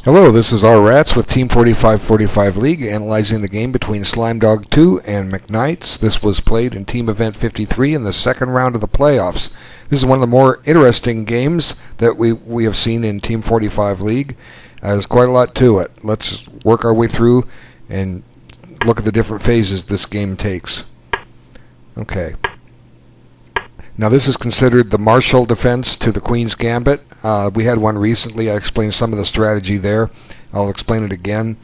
Hello, this is R Rats with Team 4545 League, analyzing the game between Slime Dog 2 and McKnights. This was played in Team Event 53 in the second round of the playoffs. This is one of the more interesting games that we have seen in Team 45 League. There's quite a lot to it. Let's work our way through and look at the different phases this game takes. Okay. Now this is considered the Marshall defense to the Queen's Gambit. We had one recently. I explained some of the strategy there. I'll explain it again.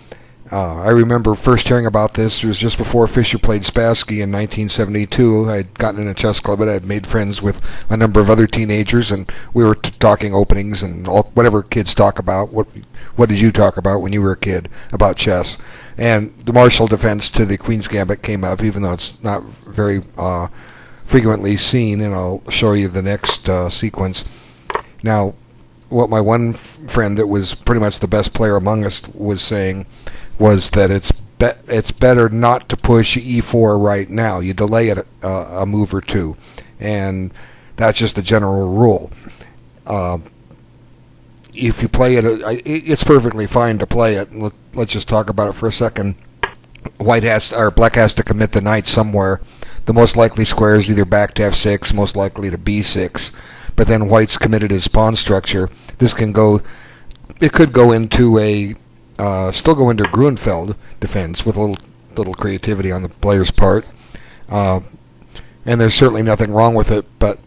I remember first hearing about this. It was just before Fischer played Spassky in 1972. I had gotten in a chess club and I had made friends with a number of other teenagers, and we were talking openings and whatever kids talk about. What did you talk about when you were a kid about chess? And the Marshall defense to the Queen's Gambit came up, even though it's not very frequently seen, and I'll show you the next sequence. Now, what my one friend that was pretty much the best player among us was saying was that it's better not to push e4 right now. You delay it a move or two, and that's just the general rule. If you play it, it's perfectly fine to play it. Let's just talk about it for a second. Black has to commit the knight somewhere. The most likely square is either back to f6, most likely to b6. But then white's committed his pawn structure. This can go. It could go into a still go into Grunfeld defense with a little creativity on the player's part. And there's certainly nothing wrong with it. But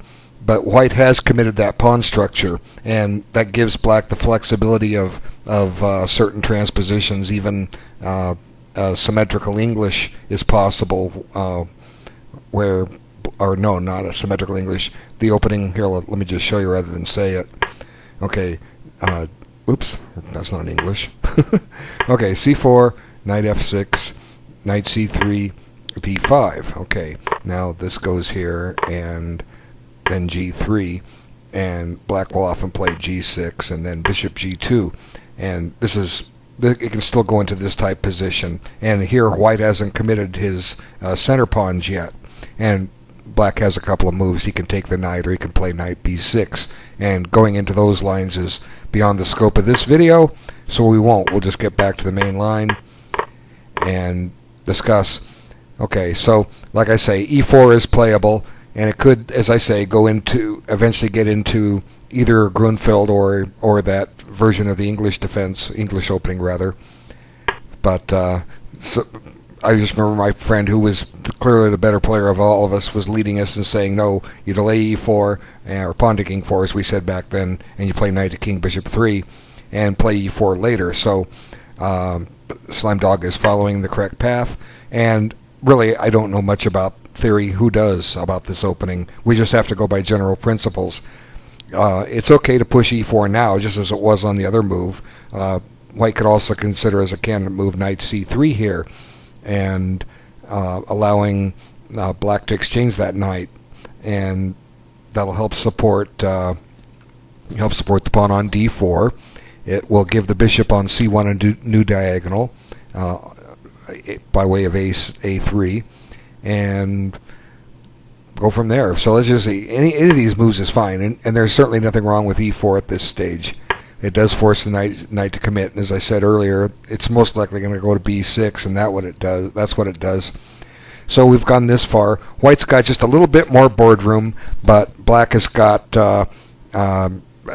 white has committed that pawn structure, and that gives black the flexibility of certain transpositions. Even symmetrical English is possible. Not a symmetrical English. The opening here, let me just show you rather than say it. Okay, oops, that's not English. Okay, c4, knight f6, knight c3, d5. Okay, now this goes here, and then g3, and black will often play g6, and then bishop g2, and it can still go into this type position. And here white hasn't committed his center pawns yet, and black has a couple of moves. He can take the knight, or he can play knight b6, and going into those lines is beyond the scope of this video, so we won't. We'll just get back to the main line and discuss. Okay, so like I say, e4 is playable, and it could, as I say, eventually get into either Grunfeld or that version of the English opening rather. But I just remember my friend, who was clearly the better player of all of us, was leading us and saying, no, you delay e4, or pawn to king 4, as we said back then, and you play knight to king bishop 3, and play e4 later. So Slime Dog is following the correct path, and really I don't know much about theory. Who does about this opening? We just have to go by general principles. It's okay to push e4 now, just as it was on the other move. White could also consider as a candidate move knight c3 here, and allowing black to exchange that knight, and that'll help support the pawn on d4. It will give the bishop on c1 a new diagonal by way of a3, and go from there. So let's just see. Any of these moves is fine, and there's certainly nothing wrong with e4 at this stage. It does force the knight to commit, and as I said earlier, it's most likely going to go to b6, and that's what it does. So we've gone this far. White's got just a little bit more board room, but black has got a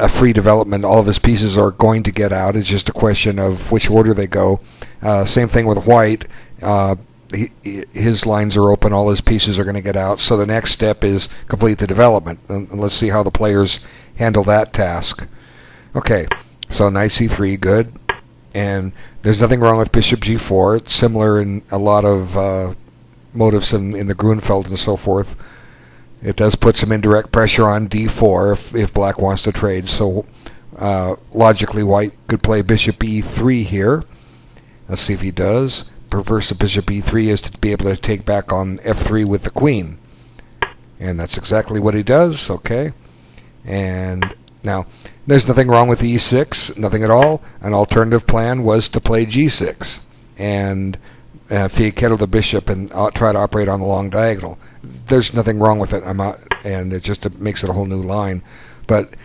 free development. All of his pieces are going to get out. It's just a question of which order they go. Same thing with white. His lines are open. All his pieces are going to get out. So the next step is complete the development, and let's see how the players handle that task. Okay, so knight c3, good, and there's nothing wrong with bishop g4. It's similar in a lot of motives in the Grunfeld and so forth. It does put some indirect pressure on d4 if black wants to trade. So logically, white could play bishop e3 here. Let's see if he does. Reverse of bishop e3 is to be able to take back on f3 with the queen, and that's exactly what he does. Okay, and now there's nothing wrong with e6, nothing at all. An alternative plan was to play g6 and fianchetto the bishop and try to operate on the long diagonal. There's nothing wrong with it. And it makes it a whole new line. But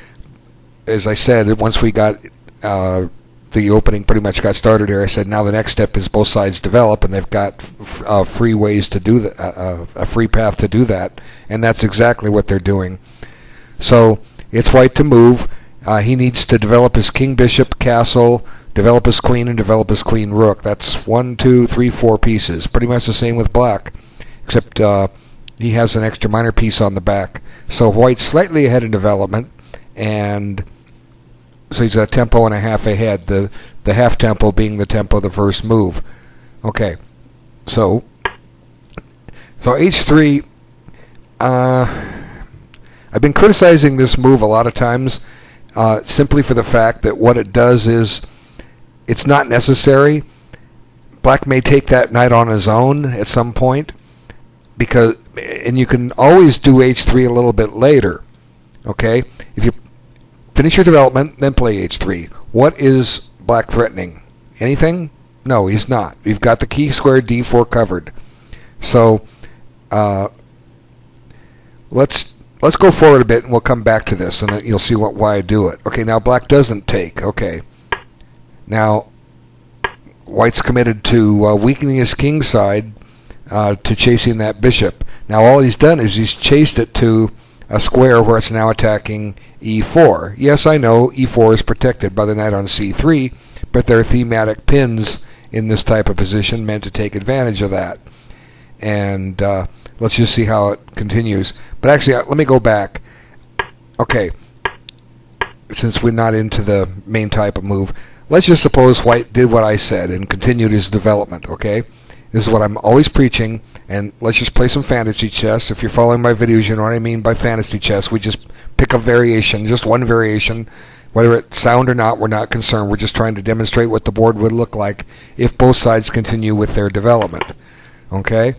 as I said, once we got the opening pretty much got started here, I said now the next step is both sides develop, and they've got free ways to do that, a free path to do that, and that's exactly what they're doing. So it's white to move. He needs to develop his king, bishop, castle, develop his queen, and develop his queen, rook. That's 1, 2, 3, 4 pieces. Pretty much the same with black, except he has an extra minor piece on the back. So white's slightly ahead in development, and so he's a tempo and a half ahead, the half tempo being the tempo of the first move. Okay, so h3, I've been criticizing this move a lot of times simply for the fact that what it does is it's not necessary. Black may take that knight on his own at some point, and you can always do h3 a little bit later. Okay, if you finish your development, then play h3. What is black threatening? Anything? No, he's not. We've got the key square d4 covered. So let's go forward a bit, and we'll come back to this, and you'll see why I do it. Okay, now black doesn't take. Okay, now white's committed to weakening his king side to chasing that bishop. Now all he's done is he's chased it to a square where it's now attacking e4. Yes, I know e4 is protected by the knight on c3, but there are thematic pins in this type of position meant to take advantage of that. And let's just see how it continues. But actually, let me go back. Okay, since we're not into the main type of move, let's just suppose white did what I said and continued his development, okay? This is what I'm always preaching, and let's just play some fantasy chess. If you're following my videos, you know what I mean by fantasy chess. We just pick a variation, just one variation. Whether it's sound or not, we're not concerned. We're just trying to demonstrate what the board would look like if both sides continue with their development. Okay?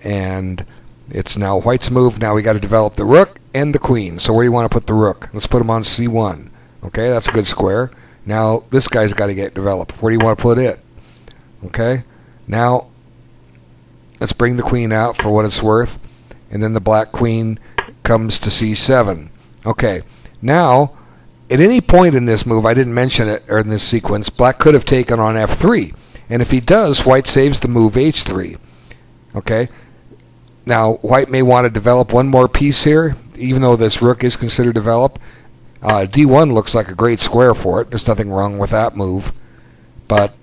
And it's now white's move. Now we got to develop the rook and the queen. So where do you want to put the rook? Let's put him on c1. Okay, that's a good square. Now this guy's got to get developed. Where do you want to put it? Okay? Now let's bring the queen out for what it's worth, and then the black queen comes to c7. Okay, now at any point in this move, I didn't mention it, or in this sequence, black could have taken on f3, and if he does, white saves the move h3. Okay, now white may want to develop one more piece here, even though this rook is considered developed. d1 looks like a great square for it. There's nothing wrong with that move, but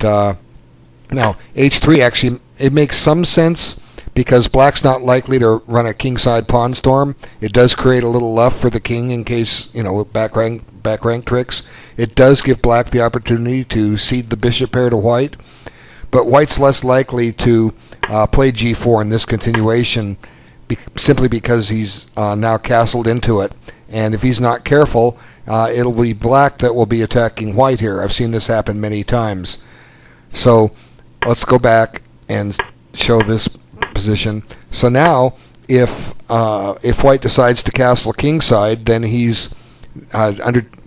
now h3 actually, it makes some sense because black's not likely to run a kingside pawn storm. It does create a little luff for the king in case, back rank tricks. It does give black the opportunity to cede the bishop pair to white, but white's less likely to play g4 in this continuation simply because he's now castled into it, and if he's not careful, it'll be black that will be attacking white here. I've seen this happen many times. So let's go back and show this position. So now, if white decides to castle kingside, then he's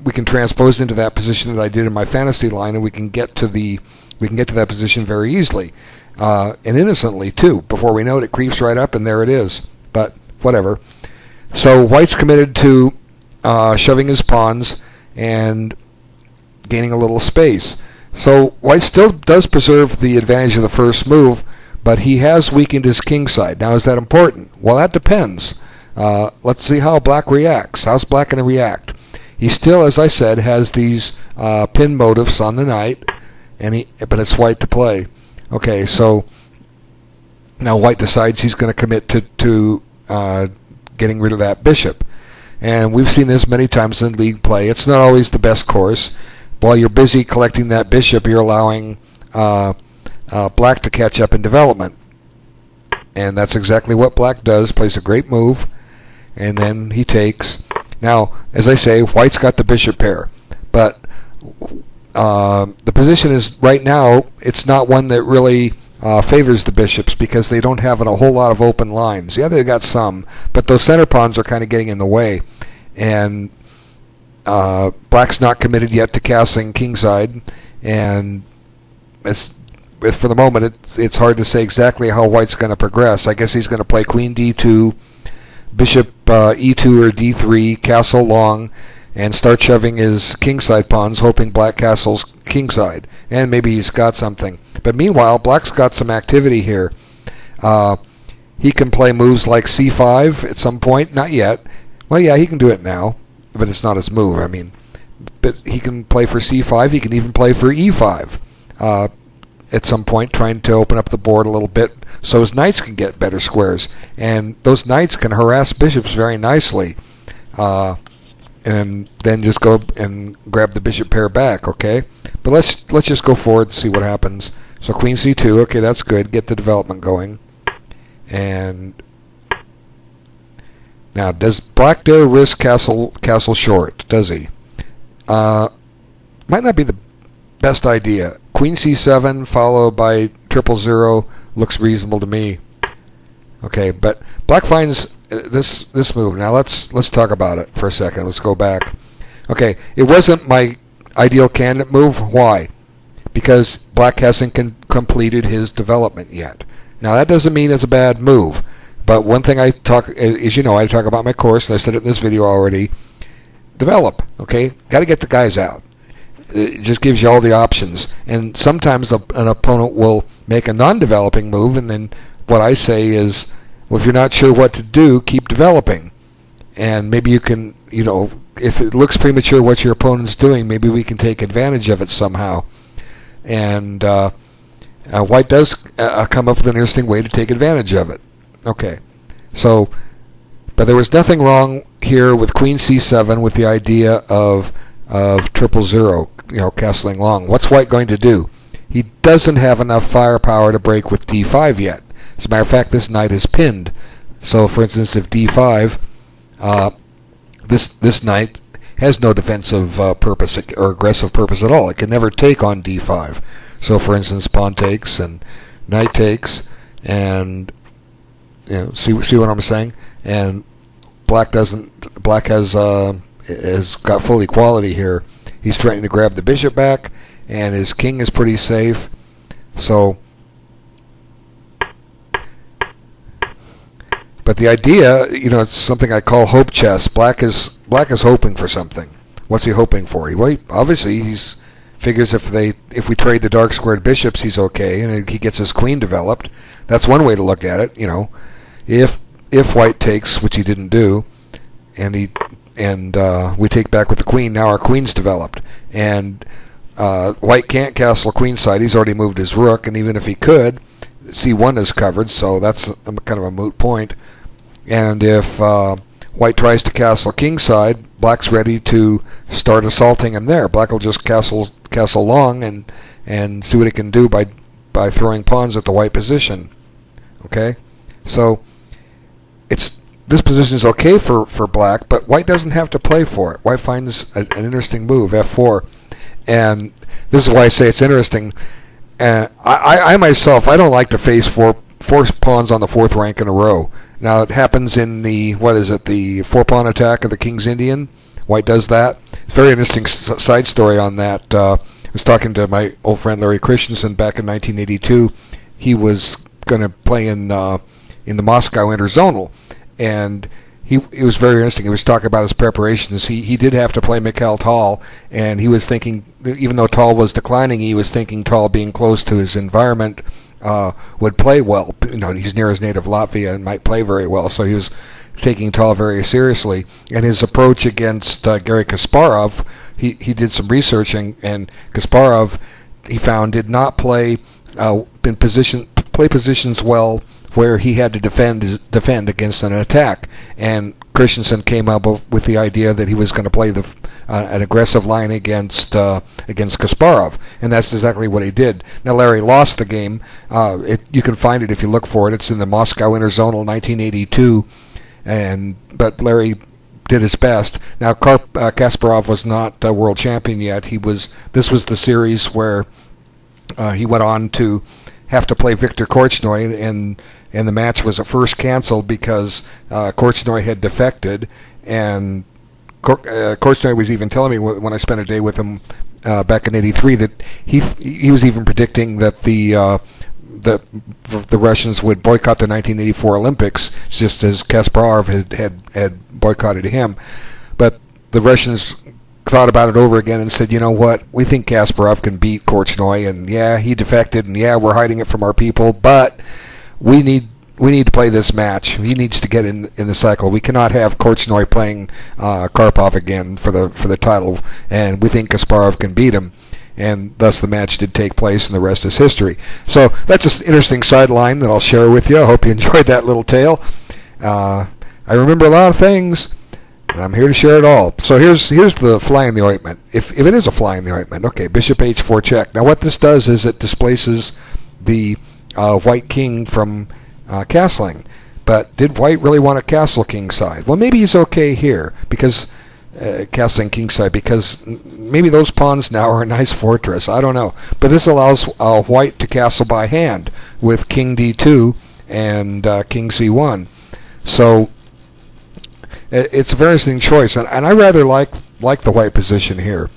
we can transpose into that position that I did in my fantasy line, and we can get to that position very easily, and innocently too. Before we know it, it creeps right up, and there it is. But whatever. So white's committed to shoving his pawns and gaining a little space. So white still does preserve the advantage of the first move, but he has weakened his king side. Now, is that important? Well, that depends. Let's see how black reacts. How's black going to react? He still, as I said, has these pin motifs on the knight, but it's white to play. Okay, so now white decides he's going to commit to getting rid of that bishop. And we've seen this many times in league play. It's not always the best course. While you're busy collecting that bishop, you're allowing black to catch up in development. And that's exactly what black does. Plays a great move, and then he takes. Now, as I say, white's got the bishop pair, but the position is, right now, it's not one that really favors the bishops because they don't have a whole lot of open lines. Yeah, they've got some, but those center pawns are kind of getting in the way. And black's not committed yet to castling kingside, and for the moment it's hard to say exactly how white's going to progress. I guess he's going to play queen d2, bishop e2 or d3, castle long, and start shoving his kingside pawns, hoping black castles kingside, and maybe he's got something. But meanwhile, black's got some activity here. He can play moves like c5 at some point. Not yet. Well, yeah, he can do it now, but it's not his move. I mean, but he can play for c5. He can even play for e5 at some point, trying to open up the board a little bit so his knights can get better squares. And those knights can harass bishops very nicely. And then just go and grab the bishop pair back, okay? But let's just go forward and see what happens. So queen c2, okay, that's good. Get the development going. And now, does black dare risk castle short? Does he? Might not be the best idea. Queen c7 followed by 000 looks reasonable to me. Okay, but black finds this move. Now let's talk about it for a second. Let's go back. Okay, it wasn't my ideal candidate move. Why? Because black hasn't completed his development yet. Now that doesn't mean it's a bad move. But one thing I talk, as you know, I talk about my course, and I said it in this video already. Develop, okay? Got to get the guys out. It just gives you all the options. And sometimes an opponent will make a non-developing move, and then what I say is, well, if you're not sure what to do, keep developing. And maybe you can, you know, if it looks premature what your opponent's doing, maybe we can take advantage of it somehow. And white does come up with an interesting way to take advantage of it. Okay, so, but there was nothing wrong here with queen c7 with the idea of 000, you know, castling long. What's white going to do? He doesn't have enough firepower to break with d5 yet. As a matter of fact, this knight is pinned. So, for instance, if d5, this knight has no defensive purpose or aggressive purpose at all. It can never take on d5. So, for instance, pawn takes and knight takes, and you know, see what I'm saying? And black doesn't. Black has got full equality here. He's threatening to grab the bishop back, and his king is pretty safe. So, but the idea, you know, it's something I call hope chess. Black is hoping for something. What's he hoping for? Obviously he's figures if we trade the dark squared bishops, he's okay, and he gets his queen developed. That's one way to look at it. You know, if white takes, which he didn't do, and we take back with the queen, now our queen's developed, and white can't castle queenside. He's already moved his rook, and even if he could, c1 is covered, so that's kind of a moot point. And if white tries to castle kingside, black's ready to start assaulting him there. Black will just castle long and see what it can do by throwing pawns at the white position. Okay, so this position is okay for black, but white doesn't have to play for it. White finds an interesting move, f4, and this is why I say it's interesting. I myself, I don't like to face four pawns on the fourth rank in a row. Now it happens in the the 4-pawn attack of the King's Indian. White does that. It's a very interesting side story on that. I was talking to my old friend Larry Christensen back in 1982. He was going to play in the Moscow Interzonal, and it was very interesting. He was talking about his preparations. He did have to play Mikhail Tal, and he was thinking, even though Tal was declining, he was thinking Tal being close to his environment would play well. You know, he's near his native Latvia and might play very well, so he was taking Tal very seriously. And his approach against Garry Kasparov, he did some research, and Kasparov, he found, did not play positions well where he had to defend against an attack. And Christensen came up with the idea that he was going to play an aggressive line against Kasparov, and that's exactly what he did. Now Larry lost the game. You can find it if you look for it. It's in the Moscow Interzonal 1982, but Larry did his best. Now Kasparov was not world champion yet. This was the series where he went on to have to play Viktor Korchnoi, and the match was at first canceled because Korchnoi had defected, and Korchnoi was even telling me when I spent a day with him back in '83 that he was even predicting that the Russians would boycott the 1984 Olympics, just as Kasparov had boycotted him. But the Russians thought about it over again and said, you know what, we think Kasparov can beat Korchnoi, and yeah, he defected, and yeah, we're hiding it from our people, but we need to play this match. He needs to get in the cycle. We cannot have Korchnoi playing Karpov again for the title, and we think Kasparov can beat him. And thus the match did take place, and the rest is history. So that's an interesting sideline that I'll share with you. I hope you enjoyed that little tale. I remember a lot of things, and I'm here to share it all. So here's the fly in the ointment. If it is a fly in the ointment, okay, bishop h4 check. Now what this does is it displaces the white king from castling. But did white really want to castle kingside? Well, maybe he's okay here, because castling kingside, because maybe those pawns now are a nice fortress. I don't know. But this allows white to castle by hand with king d2 and king c1. So it's a very interesting choice, and I rather like the white position here.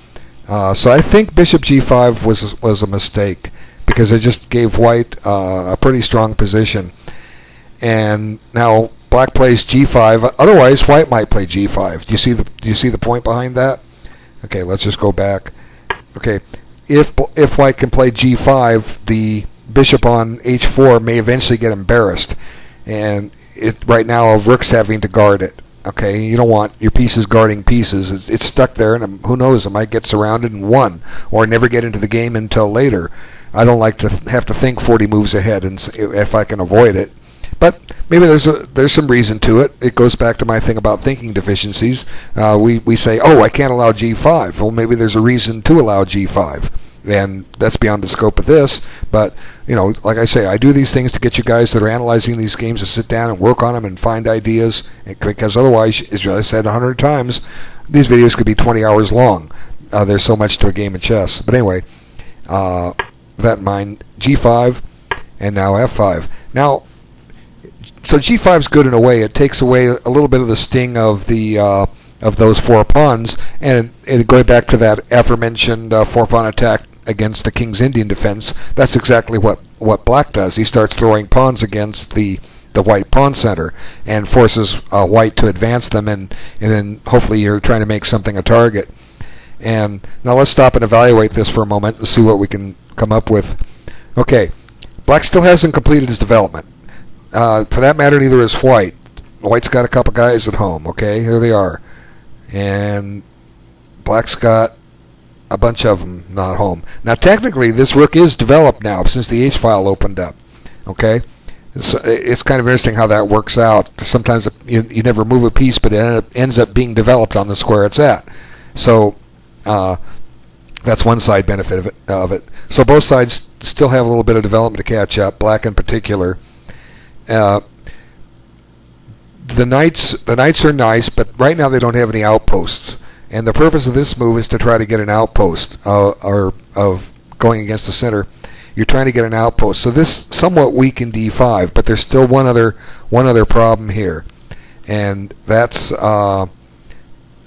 So I think bishop g5 was a mistake, because it just gave white a pretty strong position. And now black plays g5. Otherwise, white might play g5. Do you see the point behind that? Okay, let's just go back. Okay, if white can play g5, the bishop on h4 may eventually get embarrassed, and right now rook's having to guard it. Okay, you don't want your pieces guarding pieces. It's stuck there, and who knows, it might get surrounded and won, or never get into the game until later. I don't like to have to think 40 moves ahead, and if I can avoid it. But maybe there's some reason to it. It goes back to my thing about thinking deficiencies. We say, oh, I can't allow g5. Well, maybe there's a reason to allow g5. And that's beyond the scope of this. But, you know, like I say, I do these things to get you guys that are analyzing these games to sit down and work on them and find ideas. Because otherwise, as I said 100 times, these videos could be 20 hours long. There's so much to a game of chess. But anyway, with that in mind, g5 and now f5. Now, so g5 is good in a way. It takes away a little bit of the sting of the of those four pawns, and going back to that aforementioned four-pawn attack against the king's Indian defense. That's exactly what black does. He starts throwing pawns against the white pawn center and forces white to advance them, and then hopefully you're trying to make something a target. And now let's stop and evaluate this for a moment and see what we can come up with. Okay, black still hasn't completed his development. For that matter, neither is white. White's got a couple guys at home, okay? Here they are. And black's got a bunch of them not home. Now, technically, this rook is developed now since the H-file opened up, okay? It's kind of interesting how that works out. Sometimes you never move a piece, but it ends up being developed on the square it's at. So that's one side benefit of it. So both sides still have a little bit of development to catch up, black in particular. The knights are nice, but right now they don't have any outposts. And the purpose of this move is to try to get an outpost, or of going against the center. You're trying to get an outpost. So this somewhat weak in d5, but there's still one other problem here, and that's this pawn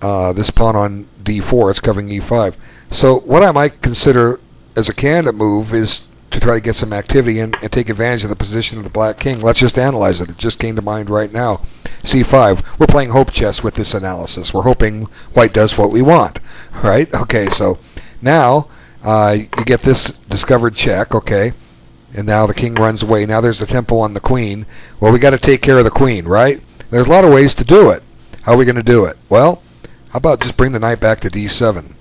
on d4. It's covering e5. So what I might consider as a candidate move is to try to get some activity and take advantage of the position of the black king. Let's just analyze it. It just came to mind right now. c5. We're playing hope chess with this analysis. We're hoping white does what we want, right? Okay, so now you get this discovered check, okay, and now the king runs away. Now there's the tempo on the queen. Well, we got to take care of the queen, right? There's a lot of ways to do it. How are we going to do it? Well, how about just bring the knight back to d7?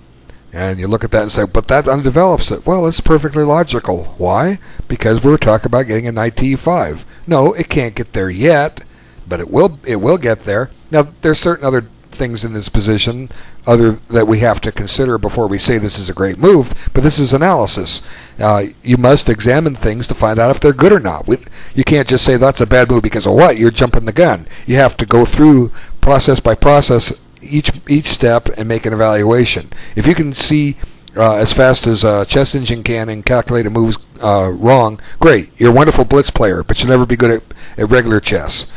And you look at that and say, but that undevelops it. Well, it's perfectly logical. Why? Because we were talking about getting a knight to e5. No, it can't get there yet, but it will get there. Now, there's certain other things in this position that we have to consider before we say this is a great move, but this is analysis. You must examine things to find out if they're good or not. You can't just say that's a bad move because of what? You're jumping the gun. You have to go through process by process each step and make an evaluation. If you can see as fast as a chess engine can and calculate a moves wrong, great. You're a wonderful blitz player, but you'll never be good at regular chess.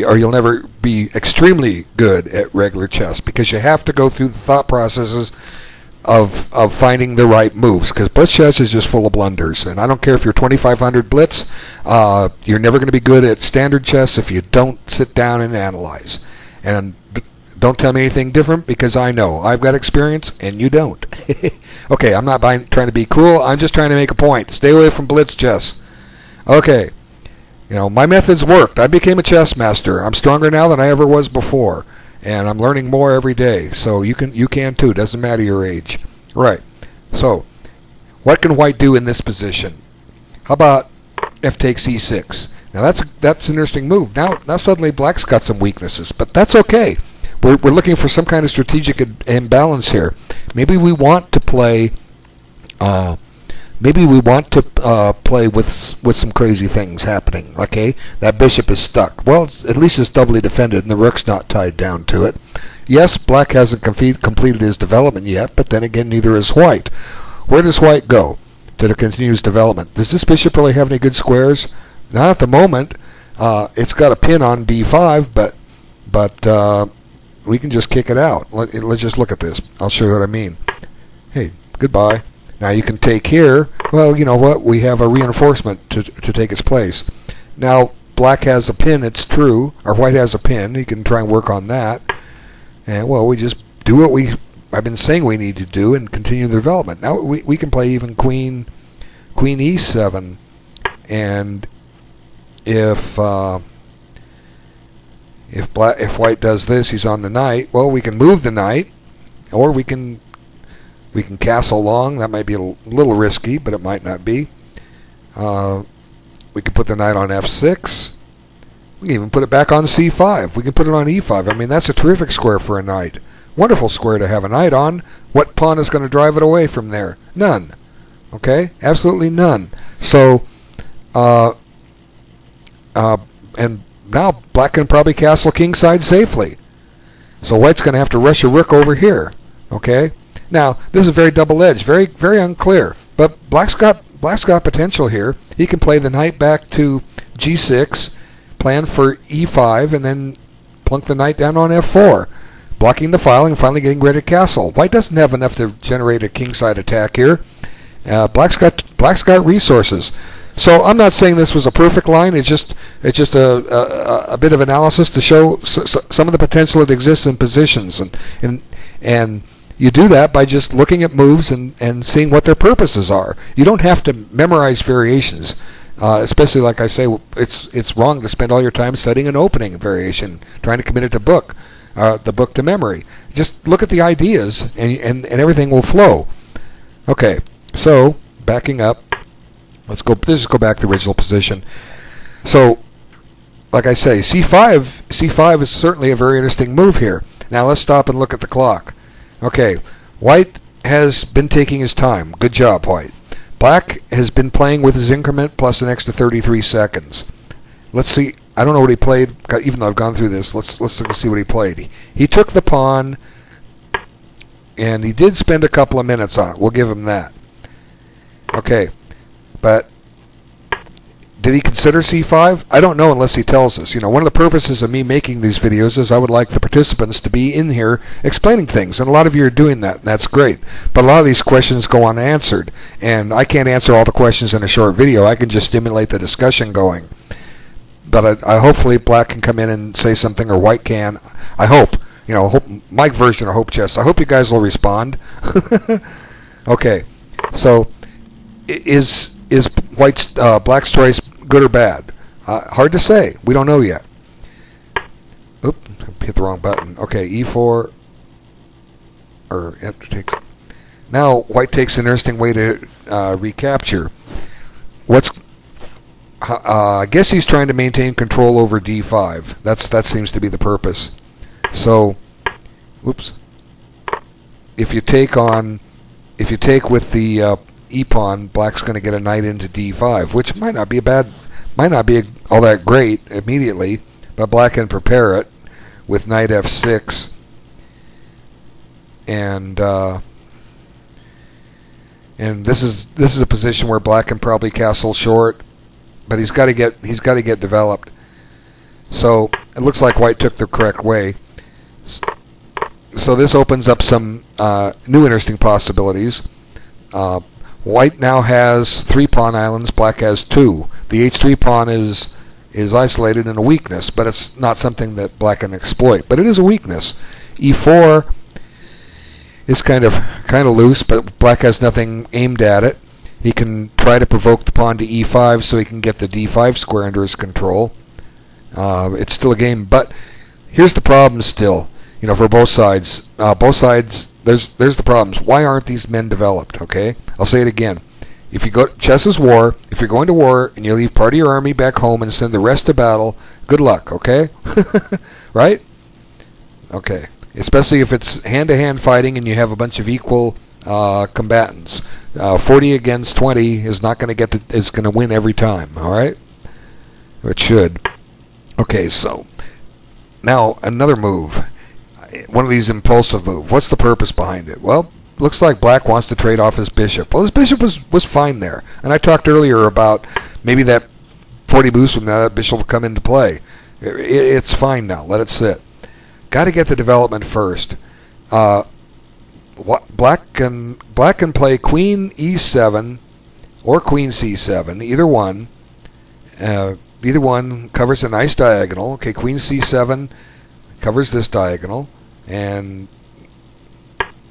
Or you'll never be extremely good at regular chess, because you have to go through the thought processes of finding the right moves, because blitz chess is just full of blunders. And I don't care if you're 2500 blitz, you're never going to be good at standard chess if you don't sit down and analyze. And Don't tell me anything different, because I know. I've got experience, and you don't. Okay, I'm not trying to be cool. I'm just trying to make a point. Stay away from blitz chess. Okay. My methods worked. I became a chess master. I'm stronger now than I ever was before. And I'm learning more every day. So you can too. Doesn't matter your age. Right. So, what can white do in this position? How about f takes e6? Now that's an interesting move. Now suddenly black's got some weaknesses, but that's okay. We're looking for some kind of strategic imbalance here. Maybe we want to play. Maybe we want to play with some crazy things happening. Okay, that bishop is stuck. Well, at least it's doubly defended, and the rook's not tied down to it. Yes, black hasn't completed his development yet, but then again, neither is white. Where does white go to continue his development? Does this bishop really have any good squares? Not at the moment. It's got a pin on d5, but we can just kick it out. Let's just look at this. I'll show you what I mean. Hey, goodbye. Now you can take here. Well, you know what? We have a reinforcement to take its place. Now black has a pin, it's true, or white has a pin. You can try and work on that. And well, we just do what I've been saying we need to do and continue the development. Now we can play even queen e7, and if white does this, he's on the knight. Well, we can move the knight, or we can castle long. That might be a little risky, but it might not be. We can put the knight on f6. We can even put it back on c5. We can put it on e5. I mean, that's a terrific square for a knight. Wonderful square to have a knight on. What pawn is going to drive it away from there? None. Okay? Absolutely none. So, and now black can probably castle kingside safely. So white's going to have to rush a rook over here. Okay? Now, this is very double-edged, very, very unclear. But black's got potential here. He can play the knight back to g6, plan for e5, and then plunk the knight down on f4, blocking the file and finally getting ready to castle. White doesn't have enough to generate a kingside attack here. Black's got resources. So I'm not saying this was a perfect line. It's just a bit of analysis to show some of the potential that exists in positions, and you do that by just looking at moves and seeing what their purposes are. You don't have to memorize variations, especially like I say, it's wrong to spend all your time studying an opening variation, trying to commit it to the book to memory. Just look at the ideas, and everything will flow. Okay, so backing up, let's just go back to the original position. So, like I say, c5 is certainly a very interesting move here. Now let's stop and look at the clock. Okay, white has been taking his time. Good job, white. Black has been playing with his increment plus an extra 33 seconds. Let's see. I don't know what he played, even though I've gone through this. Let's look and see what he played. He took the pawn, and he did spend a couple of minutes on it. We'll give him that. Okay, but did he consider c5? I don't know unless he tells us. One of the purposes of me making these videos is I would like the participants to be in here explaining things, and a lot of you are doing that, and that's great. But a lot of these questions go unanswered, and I can't answer all the questions in a short video. I can just stimulate the discussion going. But I hopefully black can come in and say something, or white can. I hope. Hope my version of Hope Chess. I hope you guys will respond. Okay, so is black's choice good or bad? Hard to say. We don't know yet. Oop, hit the wrong button. Okay, e4, or takes. Now white takes an interesting way to recapture. I guess he's trying to maintain control over d5. That seems to be the purpose. So, whoops. If you take with the e pawn, black's going to get a knight into d5, which might not be all that great immediately, but black can prepare it with knight f6, and this is a position where black can probably castle short, but he's got to get developed. So it looks like white took the correct way. So this opens up some new interesting possibilities. White now has 3 pawn islands, black has 2. The h3 pawn is isolated in a weakness, but it's not something that black can exploit. But it is a weakness. E4 is kind of loose, but black has nothing aimed at it. He can try to provoke the pawn to E5 so he can get the D5 square under his control. It's still a game, but here's the problem still. You know, for both sides. There's the problems. Why aren't these men developed? Okay, I'll say it again. If you go, chess is war. If you're going to war and you leave part of your army back home and send the rest to battle, good luck. Okay, right? Okay. Especially if it's hand-to-hand fighting and you have a bunch of equal combatants. 40 against 20 is not going to is going to win every time. All right, it should. Okay, so now another move, one of these impulsive moves. What's the purpose behind it? Well, looks like black wants to trade off his bishop. Well, his bishop was fine there, and I talked earlier about maybe that 40 moves from that bishop will come into play. It's fine now. Let it sit. Got to get the development first. Black can play queen e7 or queen c7. Either one. Either one covers a nice diagonal. Okay, queen c7 covers this diagonal, and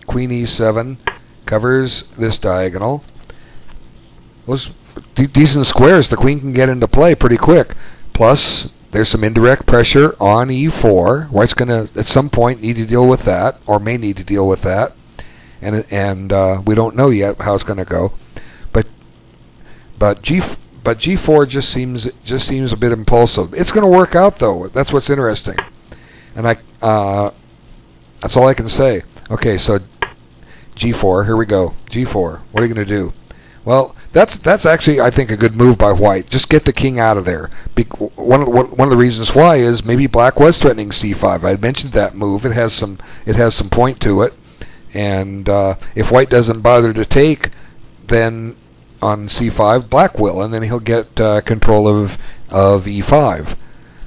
queen e7 covers this diagonal. Those decent squares. The queen can get into play pretty quick. Plus, there's some indirect pressure on e4. White's going to, at some point, need to deal with that, or may need to deal with that, and we don't know yet how it's going to go. But g4 just seems a bit impulsive. It's going to work out though. That's what's interesting, and that's all I can say. Okay, so g4. Here we go. g4. What are you going to do? Well, that's actually, I think, a good move by white. Just get the king out of there. One of the reasons why is maybe black was threatening c5. I mentioned that move. It has some point to it, and if white doesn't bother to take, then on c5 black will, and then he'll get control of e5.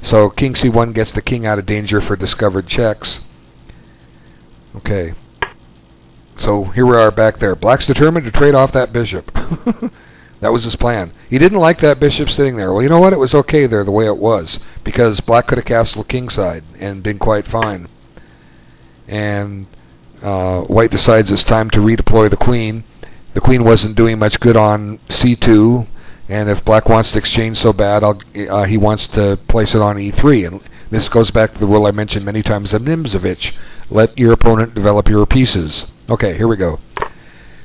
So king c1 gets the king out of danger for discovered checks. Okay. So here we are back there. Black's determined to trade off that bishop. That was his plan. He didn't like that bishop sitting there. Well, you know what? It was okay there the way it was, because black could have castled kingside and been quite fine. And white decides it's time to redeploy the queen. The queen wasn't doing much good on c2, and if black wants to exchange so bad, he wants to place it on e3. And this goes back to the rule I mentioned many times of Nimzovich. Let your opponent develop your pieces. Okay, here we go.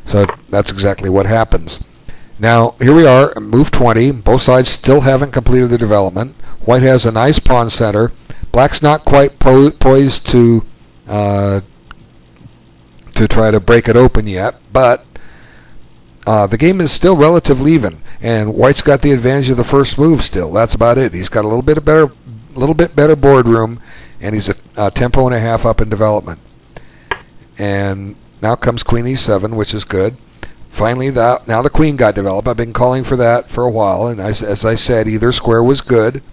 So that's exactly what happens. Now, here we are, move 20. Both sides still haven't completed the development. White has a nice pawn center. Black's not quite poised to try to break it open yet, but the game is still relatively even, and white's got the advantage of the first move still. That's about it. He's got a little bit better boardroom, and he's a tempo and a half up in development. And now comes queen e7, which is good. Finally, now the queen got developed. I've been calling for that for a while, and as I said, either square was good.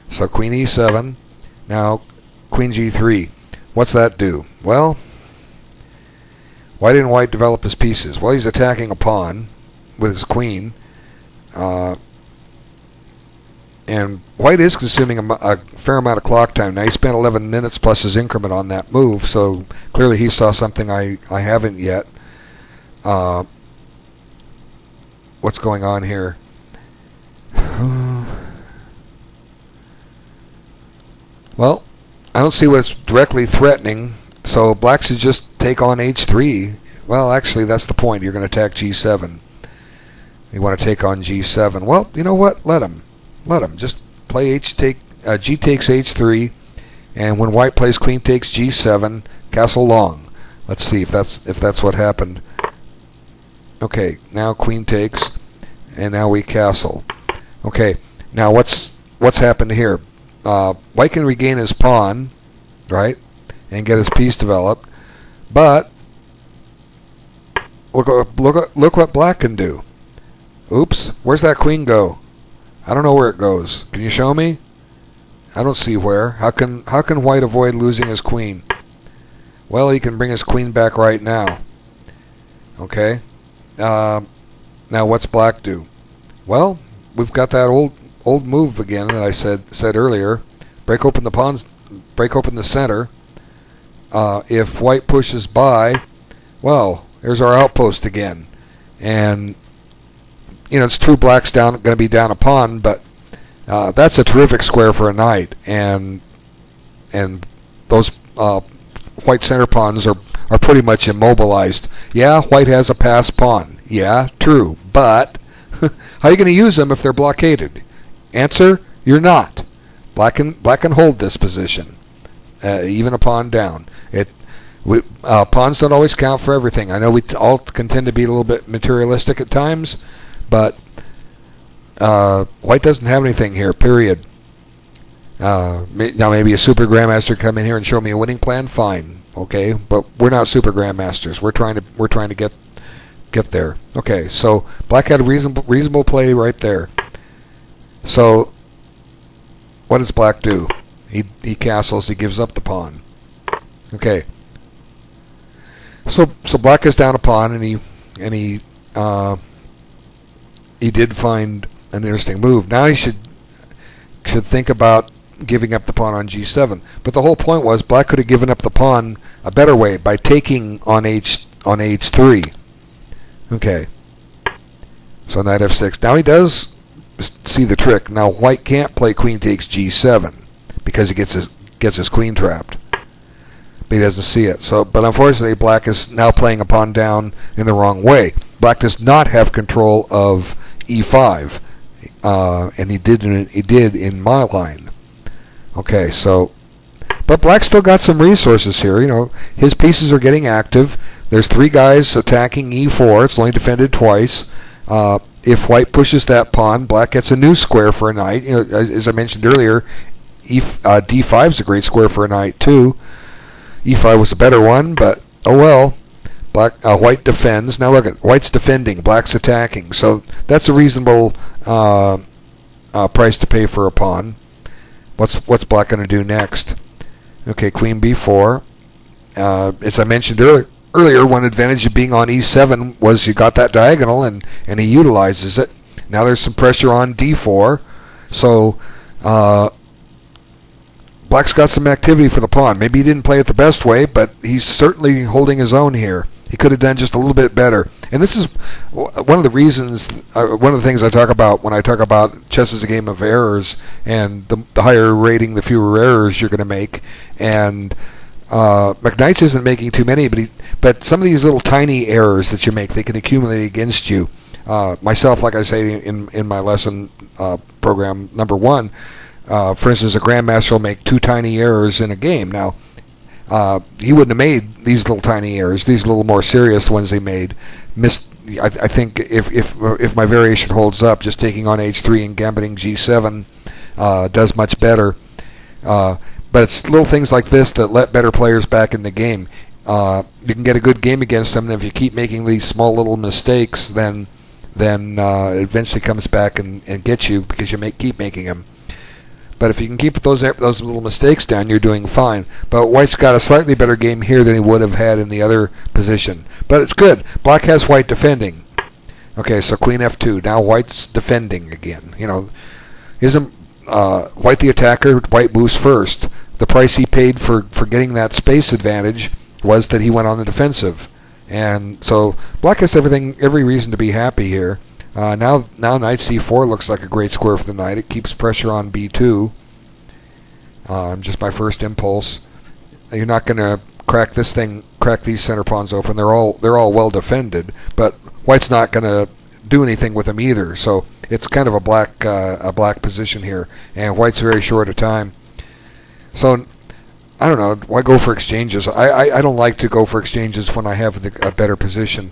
So queen e7. Now queen g3. What's that do? Well, why didn't white develop his pieces? Well, he's attacking a pawn with his queen. And white is consuming a fair amount of clock time. Now, he spent 11 minutes plus his increment on that move, so clearly he saw something I haven't yet. What's going on here? Well, I don't see what's directly threatening, so black should just take on h3. Well, actually, that's the point. You're going to attack g7. You want to take on g7. Well, you know what? Let him. Just play g takes h3, and when white plays queen takes g7, castle long. Let's see if that's what happened. Okay, now queen takes, and now we castle. Okay, now what's happened here? White can regain his pawn, right, and get his piece developed, but look what black can do. Oops, where's that queen go? I don't know where it goes. Can you show me? I don't see where. How can white avoid losing his queen? Well, he can bring his queen back right now. Okay. Now what's black do? Well, we've got that old move again that I said earlier. Break open the pawns, break open the center, if white pushes by, well, there's our outpost again. And, it's true black's going to be down a pawn, but that's a terrific square for a knight. And those white center pawns are pretty much immobilized. Yeah, white has a passed pawn. Yeah, true. But how are you going to use them if they're blockaded? Answer, you're not. Black can hold this position, even a pawn down. Pawns don't always count for everything. I know we all can tend to be a little bit materialistic at times, but white doesn't have anything here, period. Now maybe a super grandmaster come in here and show me a winning plan, fine, okay, but we're not super grandmasters. We're trying to get there. Okay, so black had a reasonable play right there. So what does black do? He castles. He gives up the pawn. Okay. So black is down a pawn, and he did find an interesting move. Now he should think about giving up the pawn on g7. But the whole point was black could have given up the pawn a better way by taking on h3. Okay. So knight f6. Now he does see the trick. Now white can't play queen takes g7 because he gets his queen trapped. But he doesn't see it. But unfortunately, black is now playing a pawn down in the wrong way. Black does not have control of e5, and he did in my line. Okay, but black still got some resources here. His pieces are getting active. There's 3 guys attacking e4. It's only defended twice. If white pushes that pawn, black gets a new square for a knight. As I mentioned earlier, d5 is a great square for a knight too. e5 was a better one, but oh well. White defends. Now look at white's defending, black's attacking. So that's a reasonable price to pay for a pawn. What's black going to do next? Okay, queen b4. As I mentioned earlier, one advantage of being on e7 was you got that diagonal, and he utilizes it. Now there's some pressure on d4, so black's got some activity for the pawn. Maybe he didn't play it the best way, but he's certainly holding his own here. He could have done just a little bit better. And this is one of the reasons, one of the things I talk about when I talk about chess as a game of errors, and the higher rating, the fewer errors you're going to make. And McKnight's isn't making too many, but some of these little tiny errors that you make, they can accumulate against you. Myself, like I say in my lesson program number 1, for instance, a grandmaster will make 2 tiny errors in a game. Now, he wouldn't have made these little tiny errors. These little more serious ones they made. I think if my variation holds up, just taking on h3 and gambiting g7 does much better. But it's little things like this that let better players back in the game. You can get a good game against them, and if you keep making these small little mistakes, then it eventually comes back and gets you because you keep making them. But if you can keep those little mistakes down, you're doing fine. But white's got a slightly better game here than he would have had in the other position. But it's good. Black has white defending. Okay, so queen f2. Now white's defending again. Isn't white the attacker? White moves first. The price he paid for getting that space advantage was that he went on the defensive. And so black has every reason to be happy here. Now knight c4 looks like a great square for the knight. It keeps pressure on b2. Just my first impulse. You're not going to crack these center pawns open. They're all well defended, but white's not going to do anything with them either. So it's kind of a black position here, and white's very short of time. So I don't know. Why go for exchanges? I don't like to go for exchanges when I have a better position.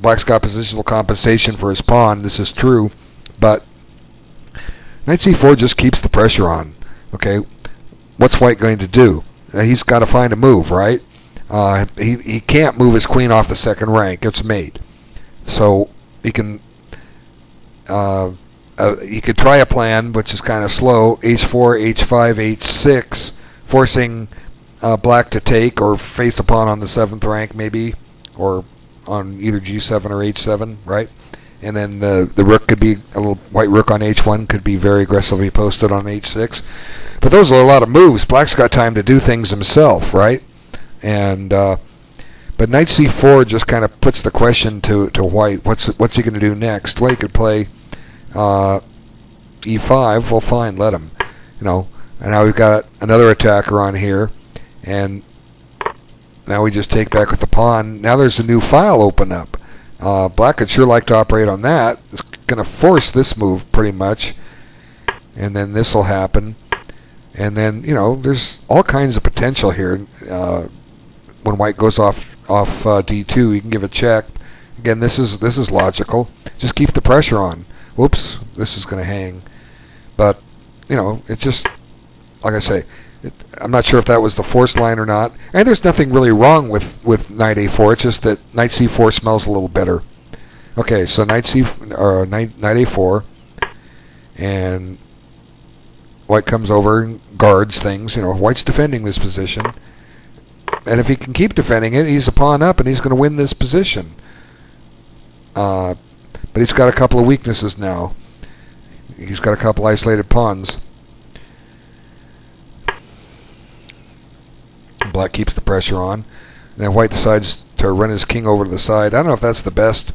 Black's got positional compensation for his pawn. This is true, but knight c4 just keeps the pressure on. Okay, what's white going to do? He's got to find a move, right? He can't move his queen off the second rank. It's mate. So he can you could try a plan, which is kind of slow. h4, h5, h6, forcing black to take or face a pawn on the 7th rank, maybe, or on either g7 or h7, right? and then the rook could be a little white rook on h1 could be very aggressively posted on h6. But those are a lot of moves. Black's got time to do things himself, right? And but knight c4 just kind of puts the question to white. What's he going to do next? Well, he could play e5. Well, fine, let him. You know. And now we've got another attacker on here, and now we just take back with the pawn. Now there's a new file open up. Black would sure like to operate on that. It's going to force this move pretty much, and then this will happen. And then, you know, there's all kinds of potential here. When white goes off d2, you can give a check. Again, this is logical. Just keep the pressure on. Whoops, this is going to hang. But, you know, it just, like I say, I'm not sure if that was the forced line or not. And there's nothing really wrong with knight a4. It's just that knight c4 smells a little better. Okay, so knight a4, and white comes over and guards things. You know, white's defending this position, and if he can keep defending it, he's a pawn up, and he's going to win this position. But he's got a couple of weaknesses now. He's got a couple isolated pawns. Black keeps the pressure on. And then white decides to run his king over to the side. I don't know if that's the best.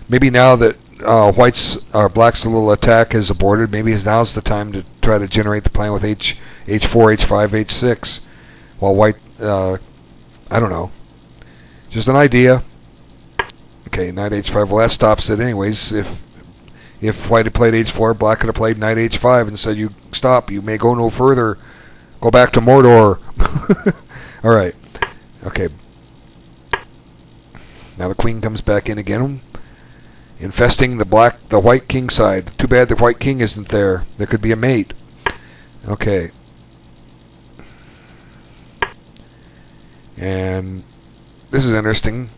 Maybe now that black's little attack is aborted, maybe now's the time to try to generate the plan with h4, h5, h6. While white, I don't know. Just an idea. Okay, knight h5. Well, that stops it anyways. If white had played h4, black could have played knight h5 and said, "You stop. You may go no further. Go back to Mordor." All right. Okay. Now the queen comes back in again, infesting the white king side. Too bad the white king isn't there. There could be a mate. Okay. And this is interesting.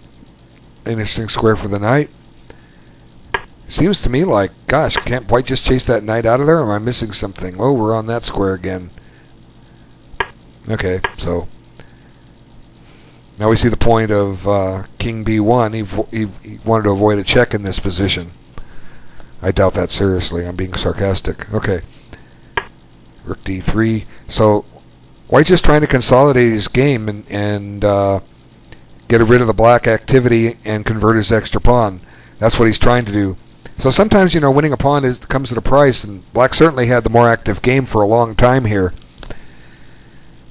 Interesting square for the knight. Seems to me like, gosh, can't white just chase that knight out of there? Or am I missing something? Oh, we're on that square again. Okay, so now we see the point of king b1. He wanted to avoid a check in this position. I doubt that seriously. I'm being sarcastic. Okay, rook d3. So white's just trying to consolidate his game and get rid of the black activity and convert his extra pawn. That's what he's trying to do. So sometimes, you know, winning a pawn comes at a price, and black certainly had the more active game for a long time here.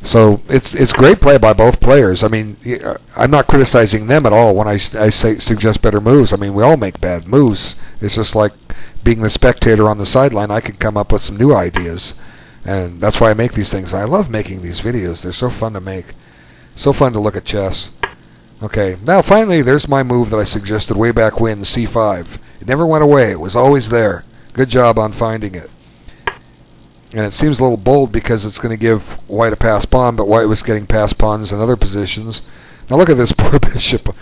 So it's great play by both players. I mean, I'm not criticizing them at all when I suggest better moves. I mean, we all make bad moves. It's just like being the spectator on the sideline. I can come up with some new ideas, and that's why I make these things. I love making these videos. They're so fun to make, so fun to look at chess. Okay, now finally, there's my move that I suggested way back when, c5. It never went away. It was always there. Good job on finding it. And it seems a little bold because it's going to give white a pass pawn, but white was getting pass pawns in other positions. Now look at this poor bishop.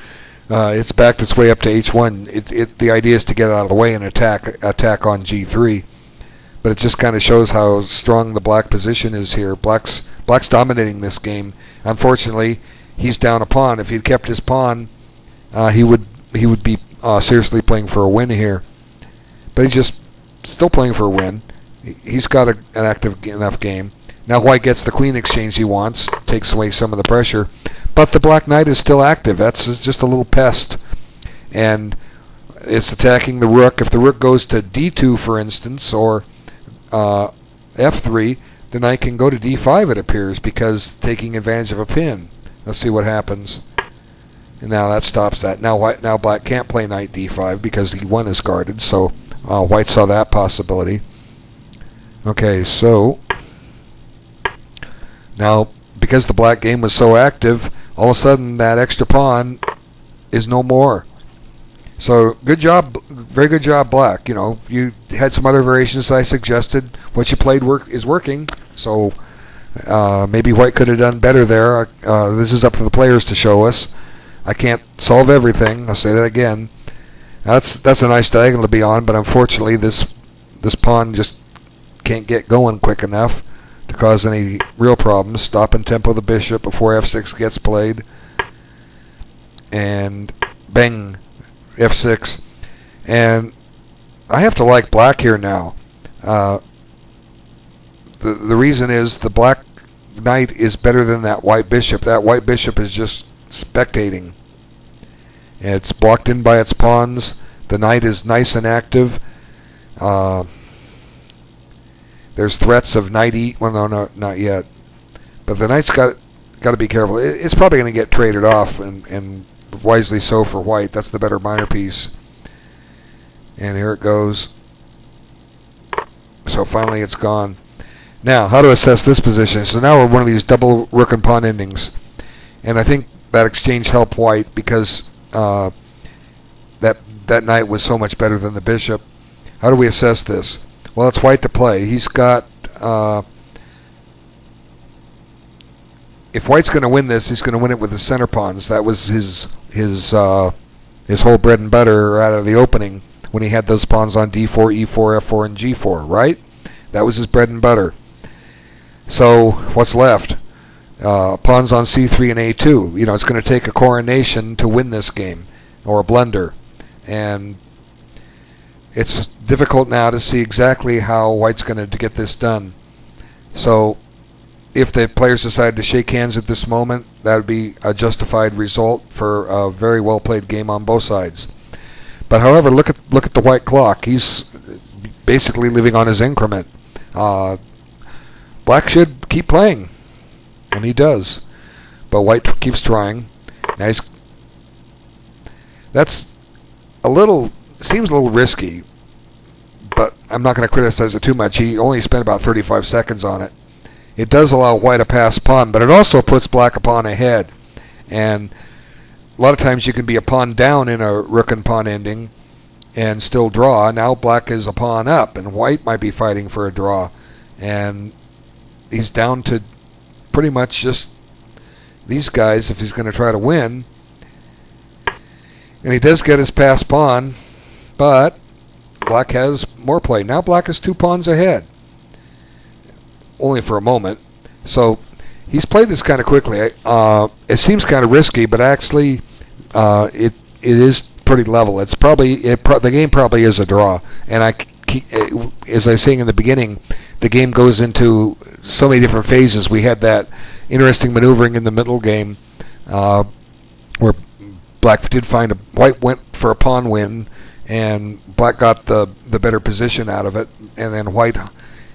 It's backed its way up to h1. The idea is to get it out of the way and attack on g3. But it just kind of shows how strong the black position is here. Black's dominating this game. Unfortunately, he's down a pawn. If he'd kept his pawn, he would be seriously playing for a win here. But he's just still playing for a win. He's got an active enough game. Now white gets the queen exchange he wants, takes away some of the pressure. But the black knight is still active. That's just a little pest. And it's attacking the rook. If the rook goes to d2, for instance, or f3, the knight can go to d5, it appears, because taking advantage of a pin. Let's see what happens. And now that stops that. Now black can't play knight d5 because e1 is guarded, so white saw that possibility. Okay, so now because the black game was so active, all of a sudden that extra pawn is no more. So good job, very good job, black. You know, you had some other variations I suggested. What you played is working. So maybe white could have done better there. This is up to the players to show us. I can't solve everything. I'll say that again. That's a nice diagonal to be on, but unfortunately this pawn just can't get going quick enough to cause any real problems. Stop and tempo the bishop before f6 gets played. And bang, f6. And I have to like black here now. The reason is the black knight is better than that white bishop. That white bishop is just spectating. It's blocked in by its pawns. The knight is nice and active. There's threats of knight e. Well, no, not yet. But the knight's got to be careful. It's probably going to get traded off, and wisely so for white. That's the better minor piece. And here it goes. So finally it's gone. Now, how to assess this position? So now we're one of these double rook and pawn endings. And I think that exchange helped white because that knight was so much better than the bishop. How do we assess this? Well, it's white to play. He's got... if white's going to win this, he's going to win it with the center pawns. That was his whole bread and butter out of the opening when he had those pawns on d4, e4, f4, and g4, right? That was his bread and butter. So what's left? Pawns on c3 and a2. You know, it's going to take a coronation to win this game, or a blunder. And it's difficult now to see exactly how white's going to get this done. So if the players decide to shake hands at this moment, that would be a justified result for a very well played game on both sides. But however, look at the white clock. He's basically living on his increment. Black should keep playing, and he does. But white keeps trying. Now that's seems a little risky, but I'm not going to criticize it too much. He only spent about 35 seconds on it. It does allow white a pass pawn, but it also puts black a pawn ahead. And a lot of times you can be a pawn down in a rook and pawn ending and still draw. Now black is a pawn up, and white might be fighting for a draw. And he's down to pretty much just these guys if he's going to try to win. And he does get his pass pawn, but black has more play. Now black is 2 pawns ahead. Only for a moment. So he's played this kind of quickly. It seems kind of risky, but actually it is pretty level. It's probably the game probably is a draw. And as I was saying in the beginning, the game goes into so many different phases. We had that interesting maneuvering in the middle game where black did find white went for a pawn win, and black got the better position out of it, and then white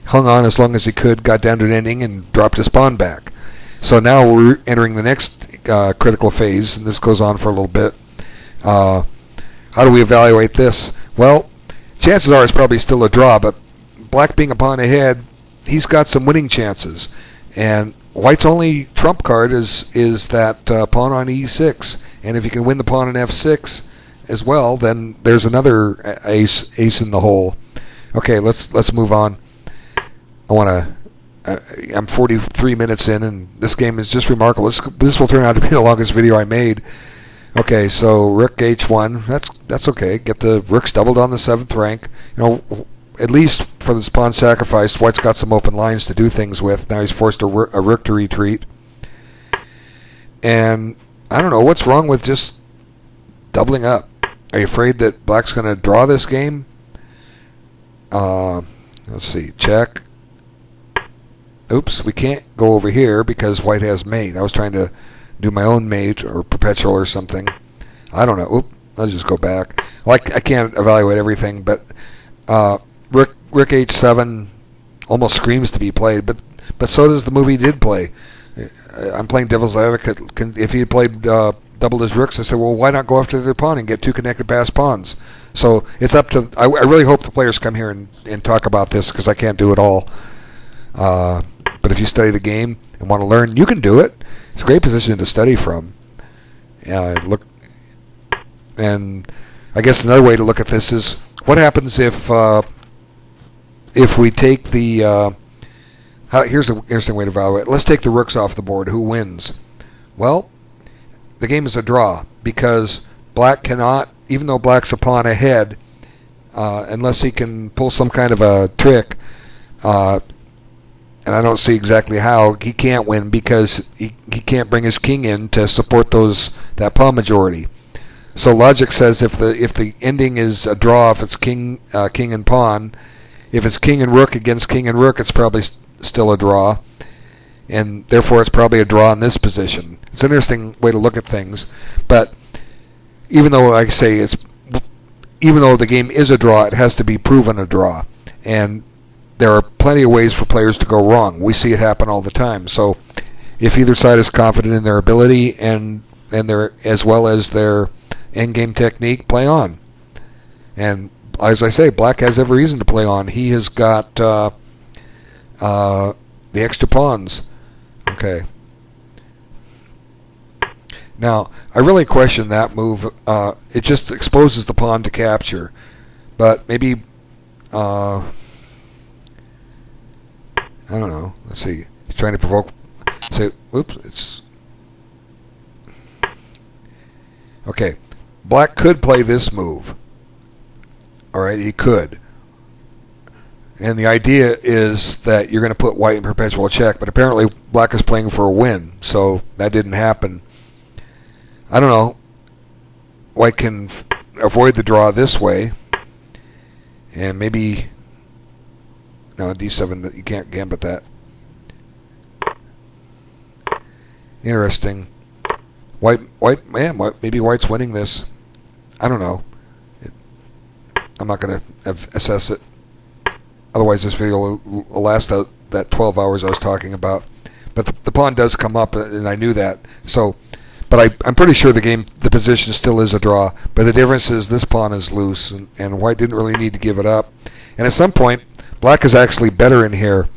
hung on as long as he could, got down to an ending, and dropped his pawn back. So now we're entering the next critical phase, and this goes on for a little bit. How do we evaluate this? Well, chances are it's probably still a draw, but black being a pawn ahead, he's got some winning chances. And white's only trump card is that pawn on e6. And if you can win the pawn on f6 as well, then there's another ace in the hole. Okay, let's move on. I'm 43 minutes in, and this game is just remarkable. This will turn out to be the longest video I made. Okay, so rook h1. That's okay. Get the rooks doubled on the 7th rank. You know, at least for this pawn sacrifice, white's got some open lines to do things with. Now he's forced a rook to retreat. And I don't know what's wrong with just doubling up. Are you afraid that black's going to draw this game? Let's see. Check. Oops, we can't go over here because white has mate. I was trying to do my own mate or perpetual or something. I don't know. Oop, let's just go back. Well, I can't evaluate everything, but rook h7 almost screams to be played, but so does the move he did play. I'm playing devil's advocate. If he had played doubled his rooks, I said, well, why not go after the pawn and get 2 connected pass pawns? So it's up to... I really hope the players come here and talk about this because I can't do it all. But if you study the game and want to learn, you can do it. It's a great position to study from. And I guess another way to look at this is what happens if we take the... here's an interesting way to evaluate it. Let's take the rooks off the board. Who wins? Well, the game is a draw because black cannot, even though black's a pawn ahead, unless he can pull some kind of a trick, and I don't see exactly how, he can't win because he can't bring his king in to support that pawn majority. So logic says if the ending is a draw, if it's king and pawn, if it's king and rook against king and rook, it's probably still a draw, and therefore it's probably a draw in this position. It's an interesting way to look at things, but even though even though the game is a draw, it has to be proven a draw, and there are plenty of ways for players to go wrong. We see it happen all the time. So if either side is confident in their ability and their as well as their endgame technique, play on. And as I say, black has every reason to play on. He has got the extra pawns. Okay. Now, I really question that move. It just exposes the pawn to capture. But maybe, I don't know. Let's see. He's trying to provoke. Say, oops, it's... Okay. Black could play this move. Alright, he could. And the idea is that you're going to put white in perpetual check, but apparently black is playing for a win, so that didn't happen. I don't know. White can avoid the draw this way, and maybe... No, d7, you can't gambit that. Interesting. Maybe white's winning this. I don't know. I'm not going to assess it. Otherwise, this video will last out that 12 hours I was talking about. But the pawn does come up, and I knew that. So, but I'm pretty sure the position still is a draw. But the difference is this pawn is loose, and white didn't really need to give it up. And at some point, black is actually better in here.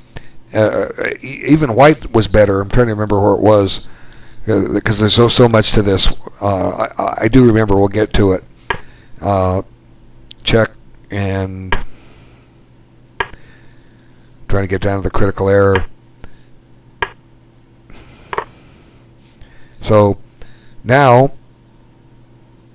Even white was better. I'm trying to remember where it was, because there's so much to this. I do remember. We'll get to it. Check and trying to get down to the critical error. So now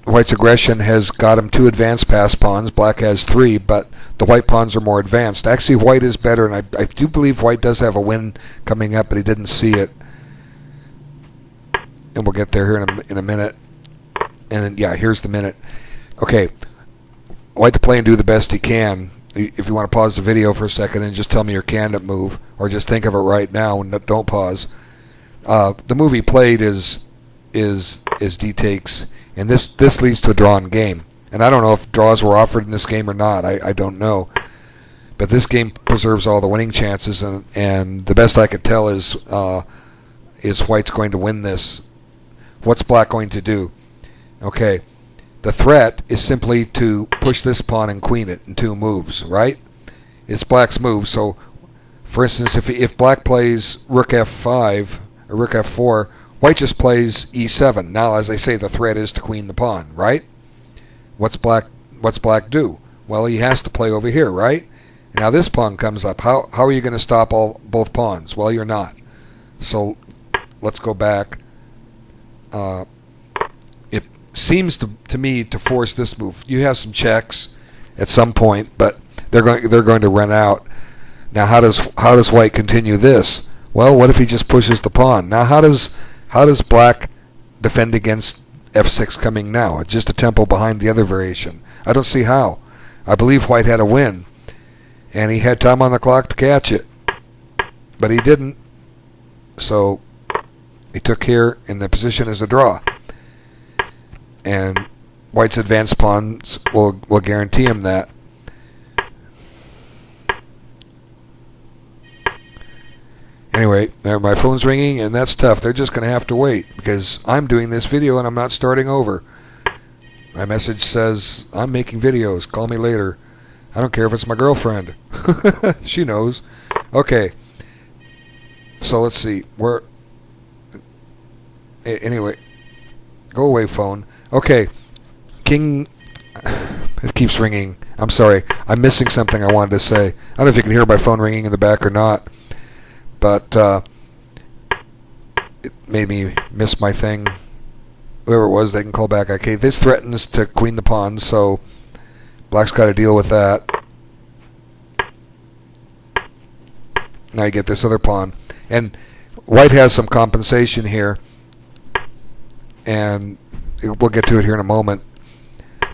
white's aggression has got him 2 advanced pass pawns. Black has 3, but the white pawns are more advanced. Actually, white is better, and I do believe white does have a win coming up, but he didn't see it. And we'll get there here in a minute. And then, yeah, here's the minute. Okay, white to play and do the best he can. If you want to pause the video for a second and just tell me your candidate move, or just think of it right now and don't pause. The move he played is d takes, and this leads to a drawn game. And I don't know if draws were offered in this game or not. I don't know. But this game preserves all the winning chances, and the best I could tell is white's going to win this. What's black going to do? Okay. The threat is simply to push this pawn and queen it in 2 moves, right? It's black's move. So, for instance, if black plays rook f5 or rook f4, white just plays e7. Now, as I say, the threat is to queen the pawn, right? What's black do? Well, he has to play over here, right? Now this pawn comes up. How are you going to stop both pawns? Well, you're not. So let's go back. It seems to me to force this move. You have some checks at some point, but they're going to run out. Now how does white continue this? Well, what if he just pushes the pawn? Now how does black defend against f6 coming now? It's just a tempo behind the other variation. I don't see how. I believe white had a win, and he had time on the clock to catch it, but he didn't. So he took here, and the position is a draw. And white's advanced pawns will guarantee him that. Anyway, my phone's ringing, and that's tough. They're just going to have to wait, because I'm doing this video and I'm not starting over. My message says, I'm making videos. Call me later. I don't care if it's my girlfriend. She knows. Okay. So let's see. Anyway. Go away, phone. Okay. King... It keeps ringing. I'm sorry. I'm missing something I wanted to say. I don't know if you can hear my phone ringing in the back or not. But it made me miss my thing. Whoever it was, they can call back. Okay, this threatens to queen the pawn, so black's got to deal with that. Now you get this other pawn. And white has some compensation here. And we'll get to it here in a moment.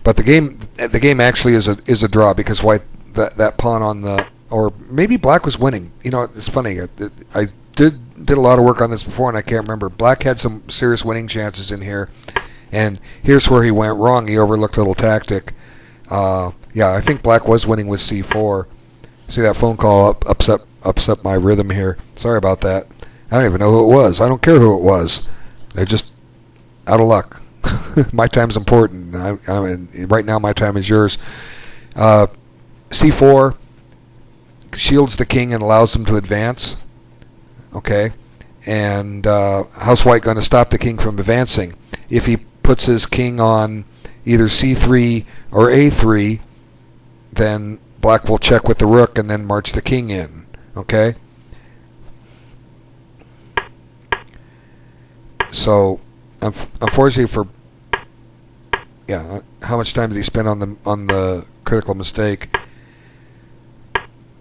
But the game actually is a draw because white that pawn on the, or maybe black was winning. You know, it's funny. I did a lot of work on this before, and I can't remember. Black had some serious winning chances in here, and here's where he went wrong. He overlooked a little tactic. Yeah, I think black was winning with c4. See that phone call upset my rhythm here. Sorry about that. I don't even know who it was. I don't care who it was. They're just out of luck. My time's important. I mean, right now my time is yours. C4 shields the king and allows him to advance. Okay, and how's white going to stop the king from advancing? If he puts his king on either c3 or a3, then black will check with the rook and then march the king in. Okay, so unfortunately for, yeah, how much time did he spend on the critical mistake?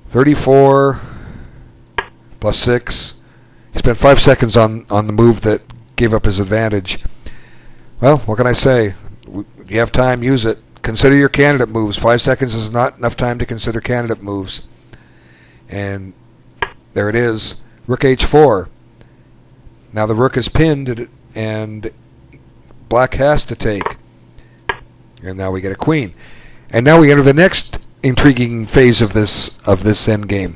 34 plus 6. He spent 5 seconds on the move that gave up his advantage. Well, what can I say? You have time, use it. Consider your candidate moves. 5 seconds is not enough time to consider candidate moves. And there it is. Rook h4. Now the rook is pinned, and black has to take. And now we get a queen. And now we enter the next intriguing phase of this endgame.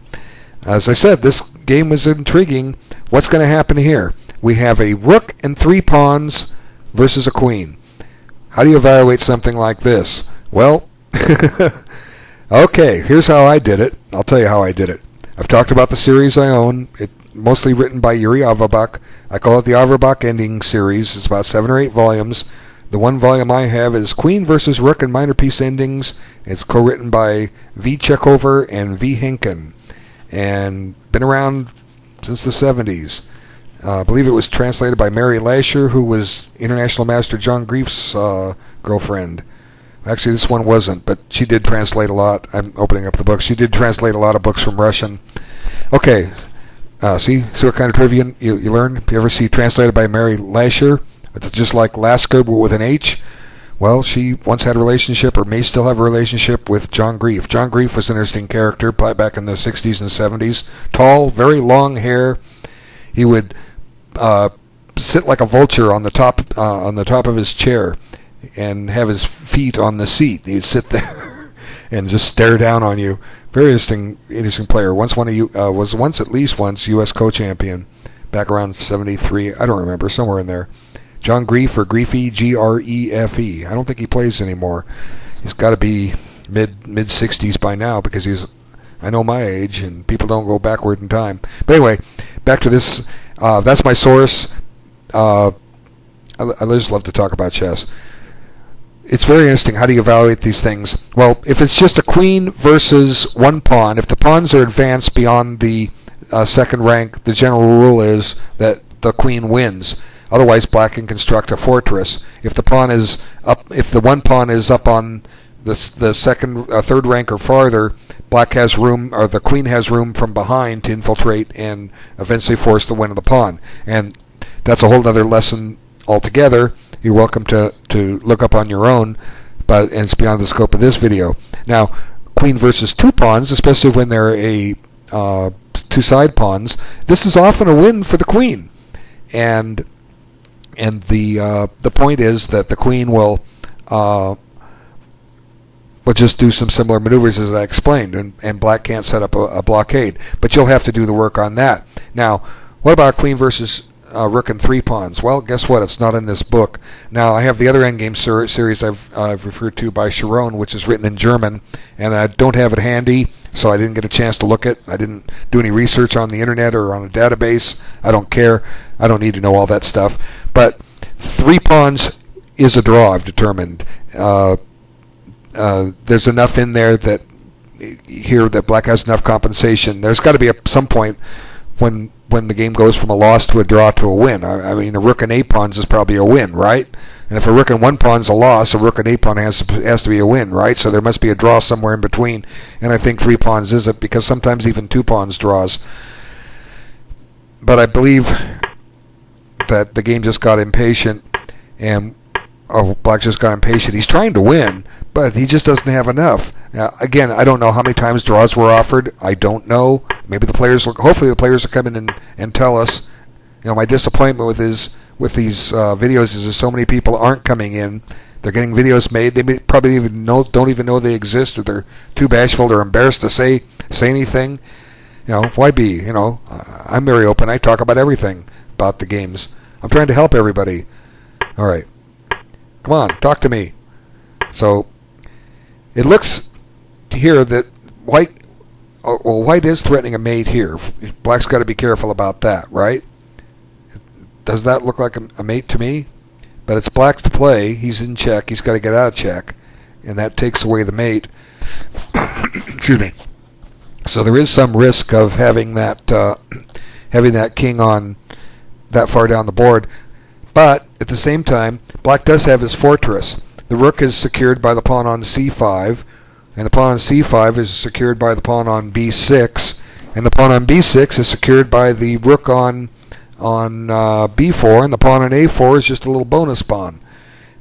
As I said, this game was intriguing. What's going to happen here? We have a rook and 3 pawns versus a queen. How do you evaluate something like this? Well, okay, here's how I did it. I'll tell you how I did it. I've talked about the series I own. It's mostly written by Yuri Averbach. I call it the Averbach Ending Series. It's about 7 or 8 volumes. The one volume I have is Queen versus Rook and Minor Piece Endings. It's co-written by V. Checkover and V. Henkin, and been around since the 70s. I believe it was translated by Mary Lasher, who was International Master John Grief's girlfriend. Actually, this one wasn't, but she did translate a lot. I'm opening up the book. She did translate a lot of books from Russian. Okay, see what kind of trivia you learn? If you ever see translated by Mary Lasher, it's just like Lasker, but with an H. Well, she once had a relationship, or may still have a relationship, with John Grief. John Grief was an interesting character, probably back in the 60s and 70s. Tall, very long hair. He would sit like a vulture on the top of his chair, and have his feet on the seat. He'd sit there and just stare down on you. Very interesting player. Was at least once U.S. co-champion back around 73. I don't remember, somewhere in there. John Grief, or Griefy, Grefe. I don't think he plays anymore. He's got to be mid 60s by now, because I know my age, and people don't go backward in time. But anyway, back to this. That's my source. I just love to talk about chess. It's very interesting. How do you evaluate these things? Well, if it's just a queen versus 1 pawn, if the pawns are advanced beyond the second rank, the general rule is that the queen wins. Otherwise, black can construct a fortress. If the pawn is up, if the 1 pawn is up on the second, third rank or farther, black has room, or the queen has room from behind to infiltrate and eventually force the win of the pawn. And that's a whole other lesson altogether. You're welcome to look up on your own, but it's beyond the scope of this video. Now, queen versus 2 pawns, especially when they're a 2 side pawns, this is often a win for the queen. And the point is that the queen will just do some similar maneuvers as I explained, and black can't set up a blockade. But you'll have to do the work on that. Now, what about queen versus rook and 3 pawns? Well, guess what? It's not in this book. Now, I have the other endgame series I've referred to by Sharon, which is written in German, and I don't have it handy, so I didn't get a chance to look at it. I didn't do any research on the internet or on a database. I don't care. I don't need to know all that stuff. But 3 pawns is a draw, I've determined. There's enough in there that black has enough compensation. There's got to be some point when the game goes from a loss to a draw to a win. I mean, a rook and 8 pawns is probably a win, right? And if a rook and 1 pawn's a loss, a rook and 8 pawn has to be a win, right? So there must be a draw somewhere in between, and I think 3 pawns isn't, because sometimes even 2 pawns draws. But I believe that the game just got impatient, and Oh, Black just got impatient. He's trying to win, but he just doesn't have enough. Again, I don't know how many times draws were offered. I don't know. Maybe the players hopefully the players will come in and tell us. My disappointment with these videos is that so many people aren't coming in. They're getting videos made. They probably don't even know they exist, or they're too bashful or embarrassed to say anything. Why be? I'm very open. I talk about everything about the games. I'm trying to help everybody. All right. Come on, talk to me. So, it looks here that White is threatening a mate here. Black's got to be careful about that, right? Does that look like a mate to me? But it's Black's to play. He's in check. He's got to get out of check, and that takes away the mate. Excuse me. So there is some risk of having that king on that far down the board. But at the same time, Black does have his fortress. The rook is secured by the pawn on c5, and the pawn on c5 is secured by the pawn on b6, and the pawn on b6 is secured by the rook on b4, and the pawn on a4 is just a little bonus pawn.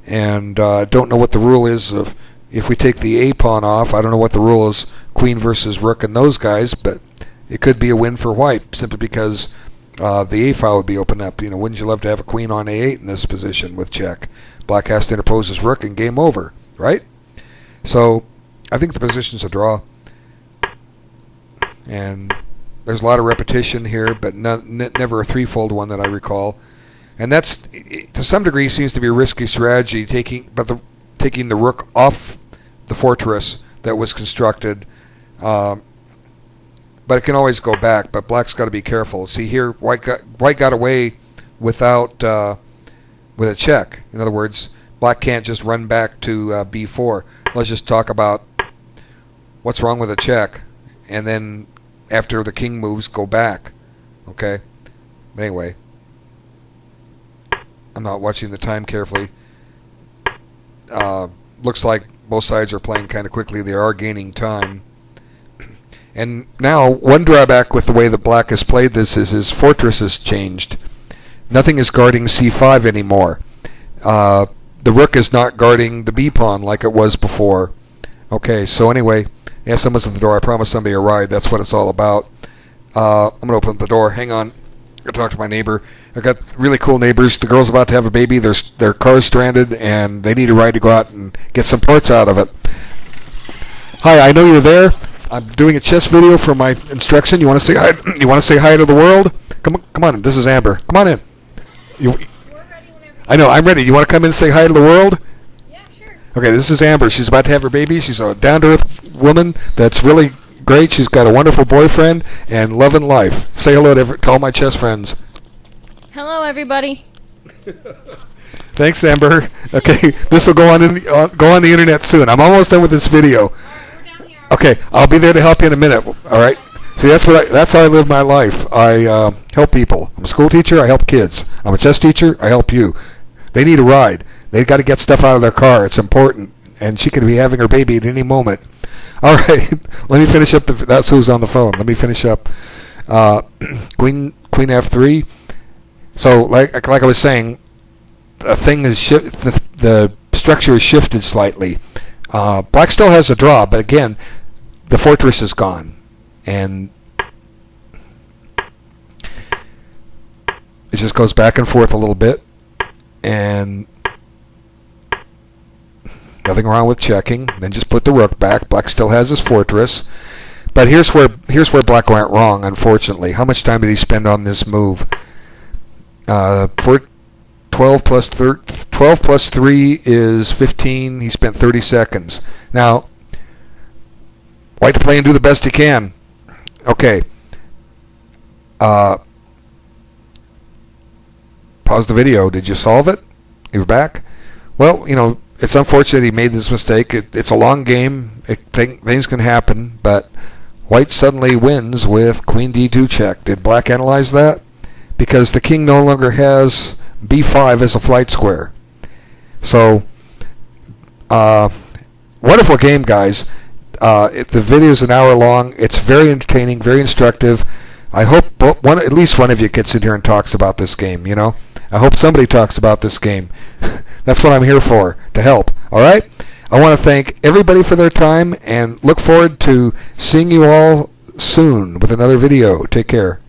And don't know what the rule is of if we take the a pawn off. I don't know what the rule is, queen versus rook and those guys, but it could be a win for White simply because the a file would be open up. Wouldn't you love to have a queen on a8 in this position with check? Black has to interpose his rook and game over, right? So I think the position's a draw, and there's a lot of repetition here, but never a threefold one that I recall. And that's, to some degree, seems to be a risky strategy, taking the rook off the fortress that was constructed. But it can always go back. But Black's got to be careful. See here, White got away without with a check. In other words, Black can't just run back to b4. Let's just talk about what's wrong with a check, and then after the king moves, go back. Okay? But anyway, I'm not watching the time carefully. Looks like both sides are playing kind of quickly. They are gaining time. And now, one drawback with the way that Black has played this is his fortress has changed. Nothing is guarding c5 anymore. The rook is not guarding the b pawn like it was before. Okay, so anyway, yeah, someone's at the door. I promised somebody a ride. That's what it's all about. I'm going to open the door. Hang on. I'm going to talk to my neighbor. I've got really cool neighbors. The girl's about to have a baby. Their car's stranded, and they need a ride to go out and get some parts out of it. Hi, I know you're there. I'm doing a chess video for my instruction. You want to say hi? You want to say hi to the world? Come on. This is Amber. Come on in. We're ready whenever I know. I'm ready. You want to come in and say hi to the world? Yeah, sure. Okay, this is Amber. She's about to have her baby. She's a down-to-earth woman that's really great. She's got a wonderful boyfriend and loving life. Say hello to all my chess friends. Hello, everybody. Thanks, Amber. Okay, this will go on the internet soon. I'm almost done with this video. All right, we're down here. Okay, I'll be there to help you in a minute. All right. See, that's how I live my life. I help people. I'm a school teacher. I help kids. I'm a chess teacher. I help you. They need a ride. They've got to get stuff out of their car. It's important. And she could be having her baby at any moment. All right. Let me finish up. That's who's on the phone. Let me finish up. Queen f3. So, like I was saying, the structure is shifted slightly. Black still has a draw, but again, the fortress is gone. And it just goes back and forth a little bit, and nothing wrong with checking. Then just put the rook back. Black still has his fortress, but here's where Black went wrong. Unfortunately, how much time did he spend on this move? For 12 plus 3 is 15. He spent 30 seconds. Now, White to play and do the best he can. Okay. Pause the video. Did you solve it? You're back? Well, it's unfortunate he made this mistake. It's a long game. Things can happen, but White suddenly wins with Queen D2 check. Did Black analyze that? Because the king no longer has B5 as a flight square. So, wonderful game, guys. The video is an hour long. It's very entertaining, very instructive. I hope at least one of you gets in here and talks about this game, I hope somebody talks about this game. That's what I'm here for, to help. All right? I want to thank everybody for their time and look forward to seeing you all soon with another video. Take care.